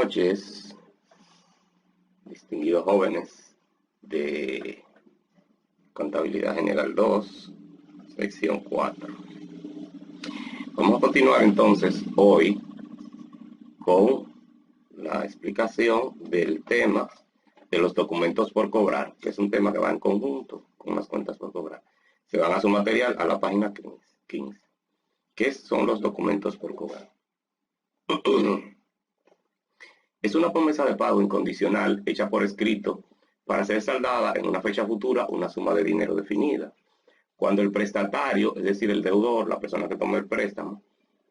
noches, distinguidos jóvenes de Contabilidad General 2, sección 4. Vamos a continuar entonces hoy con la explicación del tema de los documentos por cobrar, que es un tema que va en conjunto con las cuentas por cobrar. Se van a su material a la página 15. ¿Qué son los documentos por cobrar? Es una promesa de pago incondicional hecha por escrito para ser saldada en una fecha futura una suma de dinero definida. Cuando el prestatario, es decir, el deudor, la persona que toma el préstamo,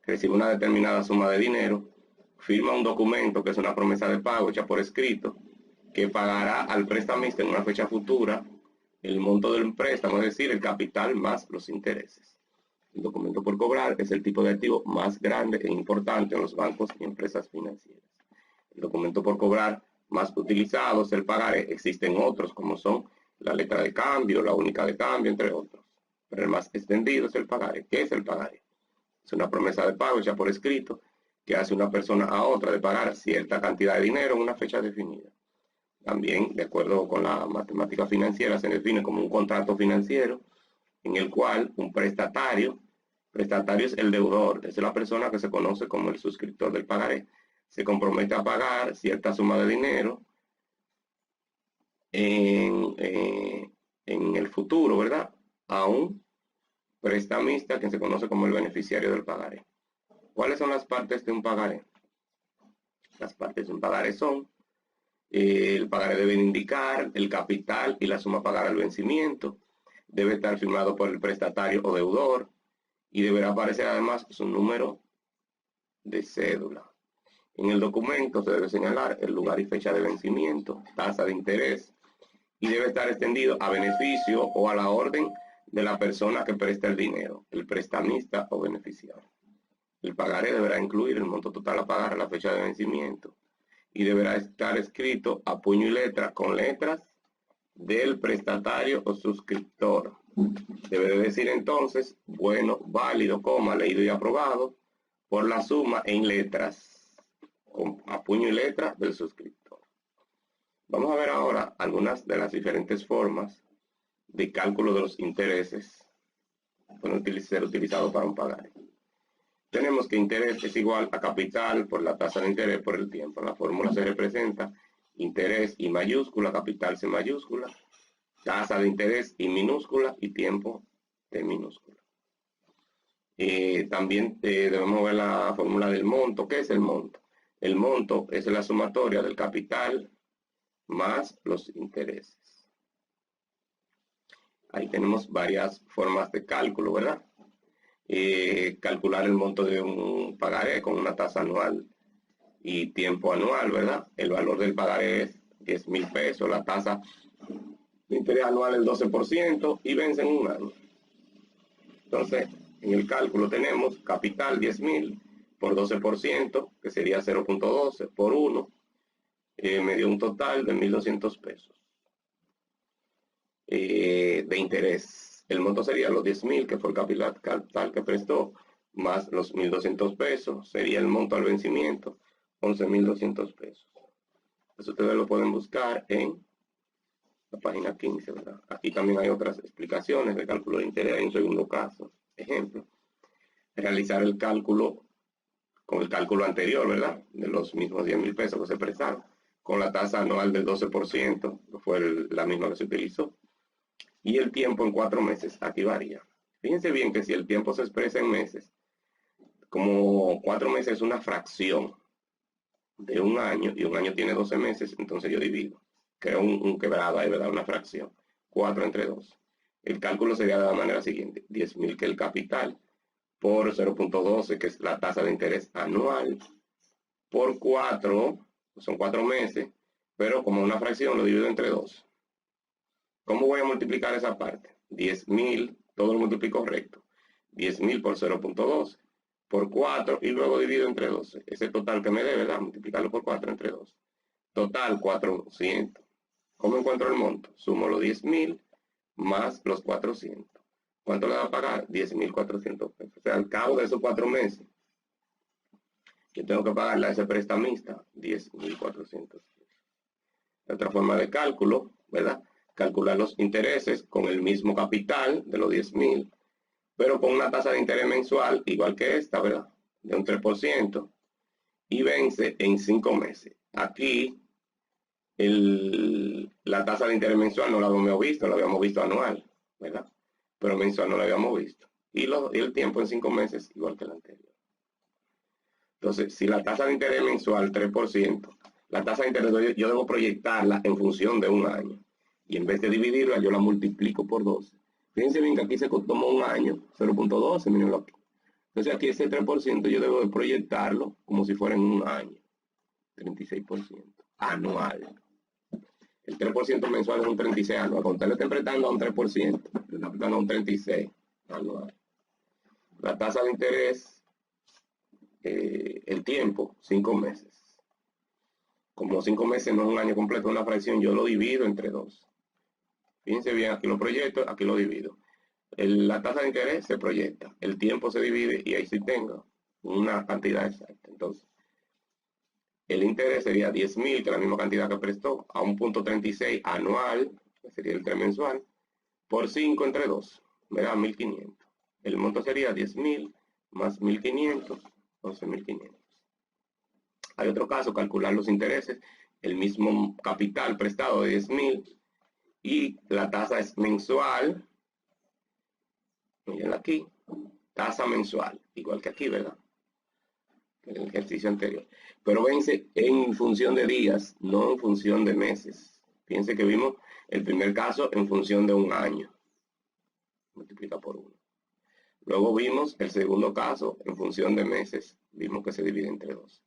recibe una determinada suma de dinero, firma un documento que es una promesa de pago hecha por escrito, que pagará al prestamista en una fecha futura el monto del préstamo, es decir, el capital más los intereses. El documento por cobrar es el tipo de activo más grande e importante en los bancos y empresas financieras. El documento por cobrar más utilizado es el pagaré. Existen otros como son la letra de cambio, la única de cambio, entre otros. Pero el más extendido es el pagaré. ¿Qué es el pagaré? Es una promesa de pago hecha por escrito que hace una persona a otra de pagar cierta cantidad de dinero en una fecha definida. También, de acuerdo con la matemática financiera, se define como un contrato financiero en el cual un prestatario es el deudor, es la persona que se conoce como el suscriptor del pagaré. Se compromete a pagar cierta suma de dinero en el futuro, ¿verdad? A un prestamista que se conoce como el beneficiario del pagaré. ¿Cuáles son las partes de un pagaré? Las partes de un pagaré son: el pagaré debe indicar el capital y la suma a pagar al vencimiento. Debe estar firmado por el prestatario o deudor y deberá aparecer además su número de cédula. En el documento se debe señalar el lugar y fecha de vencimiento, tasa de interés, y debe estar extendido a beneficio o a la orden de la persona que presta el dinero, el prestamista o beneficiario. El pagaré deberá incluir el monto total a pagar a la fecha de vencimiento y deberá estar escrito a puño y letra con letras del prestatario o suscriptor. Debe decir entonces bueno, válido, leído y aprobado por la suma en letras, a puño y letra del suscriptor. Vamos a ver ahora algunas de las diferentes formas de cálculo de los intereses que pueden ser utilizados para un pagaré. Tenemos que interés es igual a capital por la tasa de interés por el tiempo. La fórmula se representa interés I mayúscula, capital C mayúscula, tasa de interés I minúscula y tiempo T minúscula. También debemos ver la fórmula del monto. ¿Qué es el monto? El monto es la sumatoria del capital más los intereses. Ahí tenemos varias formas de cálculo, ¿verdad? Calcular el monto de un pagaré con una tasa anual y tiempo anual, ¿verdad? El valor del pagaré es 10,000 pesos, la tasa de interés anual es 12% y vence en un año. Entonces, en el cálculo tenemos capital 10,000 por 12%, que sería 0.12 por 1, me dio un total de 1,200 pesos de interés. El monto sería los 10,000, que fue el capital que prestó, más los 1,200 pesos, sería el monto al vencimiento, 11,200 pesos. Eso ustedes lo pueden buscar en la página 15, ¿verdad? Aquí también hay otras explicaciones de cálculo de interés. En un segundo caso, ejemplo, realizar el cálculo con el cálculo anterior, ¿verdad? De los mismos 10,000 pesos que se prestaron, con la tasa anual del 12%, que fue la misma que se utilizó, y el tiempo en 4 meses. Aquí varía. Fíjense bien que si el tiempo se expresa en meses, como 4 meses es una fracción de un año, y un año tiene 12 meses, entonces yo divido. Creo un quebrado ahí, ¿verdad? Una fracción. 4 entre 2. El cálculo sería de la manera siguiente: 10,000 que es el capital, por 0.12, que es la tasa de interés anual, por 4, son 4 meses, pero como una fracción lo divido entre 2. ¿Cómo voy a multiplicar esa parte? 10,000, todo lo multiplico recto. 10,000 por 0.12, por 4 y luego divido entre 12. Ese total que me dé, ¿verdad? Multiplicarlo por 4 entre 2. Total, 400. ¿Cómo encuentro el monto? Sumo los 10,000 más los 400. ¿Cuánto le va a pagar? 10,400 pesos. O sea, al cabo de esos 4 meses, Yo tengo que pagarle a ese prestamista 10.400. Otra forma de cálculo, ¿verdad? Calcular los intereses con el mismo capital de los 10.000, pero con una tasa de interés mensual igual que esta, ¿verdad? De un 3%, y vence en 5 meses. Aquí la tasa de interés mensual no la habíamos visto, la habíamos visto anual, ¿verdad? Pero mensual no la habíamos visto. Y el tiempo en 5 meses igual que el anterior. Entonces, si la tasa de interés mensual 3%, la tasa de interés yo debo proyectarla en función de un año. Y en vez de dividirla, yo la multiplico por 12. Fíjense bien que aquí se tomó un año, 0.12, mírenlo aquí. Entonces aquí ese 3% yo debo de proyectarlo como si fuera en un año. 36% anual. El 3% mensual es un 36 anual. Cuando usted le esté prestando a un 3%, le está prestando a un 36 anual. La tasa de interés, el tiempo, 5 meses. Como 5 meses no es un año completo, una fracción, yo lo divido entre 2. Fíjense bien, aquí lo proyecto, aquí lo divido. La tasa de interés se proyecta, el tiempo se divide y ahí sí tengo una cantidad exacta. Entonces, el interés sería 10.000, que es la misma cantidad que prestó, a 1.36 anual, que sería el 3 mensual, por 5 entre 2, me da 1.500. El monto sería 10.000 más 1.500, 11.500. Hay otro caso, calcular los intereses, el mismo capital prestado de 10.000 y la tasa es mensual. Miren aquí, tasa mensual, igual que aquí, ¿verdad? En el ejercicio anterior. Pero vence en función de días, no en función de meses. Fíjense que vimos el primer caso en función de un año. Multiplica por 1. Luego vimos el segundo caso en función de meses. Vimos que se divide entre 2.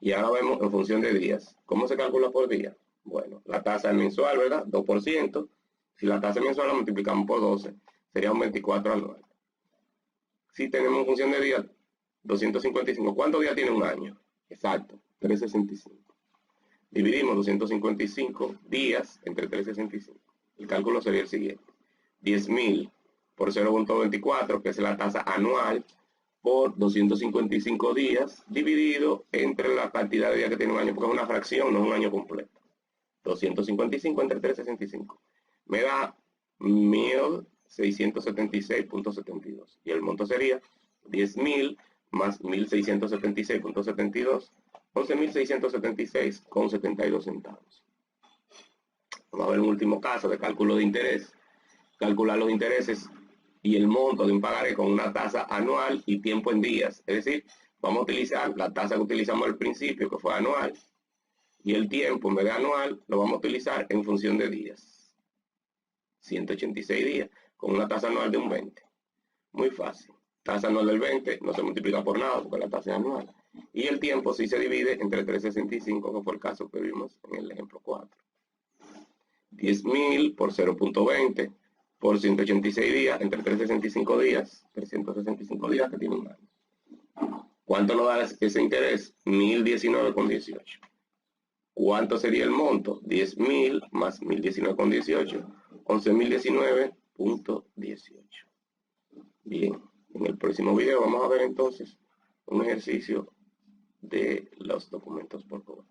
Y ahora vemos en función de días. ¿Cómo se calcula por día? Bueno, la tasa mensual, ¿verdad? 2%. Si la tasa mensual la multiplicamos por 12, sería un 24 anual. Si tenemos función de días, 255. ¿Cuántos días tiene un año? Exacto, 365. Dividimos 255 días entre 365. El cálculo sería el siguiente. 10.000 por 0.24, que es la tasa anual, por 255 días, dividido entre la cantidad de días que tiene un año, porque es una fracción, no es un año completo. 255 entre 365. Me da 1.676.72. Y el monto sería 10.000 más 1.676.72, 11.676,72 centavos. Vamos a ver un último caso de cálculo de interés. Calcular los intereses y el monto de un pagaré con una tasa anual y tiempo en días. Es decir, vamos a utilizar la tasa que utilizamos al principio, que fue anual, y el tiempo en vez de anual lo vamos a utilizar en función de días. 186 días, con una tasa anual de un 20. Muy fácil. Tasa anual del 20 no se multiplica por nada porque la tasa es anual. Y el tiempo sí se divide entre 365, que fue el caso que vimos en el ejemplo 4. 10.000 por 0.20 por 186 días, entre 365 días, 365 días que tiene un año. ¿Cuánto nos da ese interés? 1.019,18. ¿Cuánto sería el monto? 10.000 más 1.019,18, 11.019,18. Bien, en el próximo video vamos a ver entonces un ejercicio de los documentos por cobrar.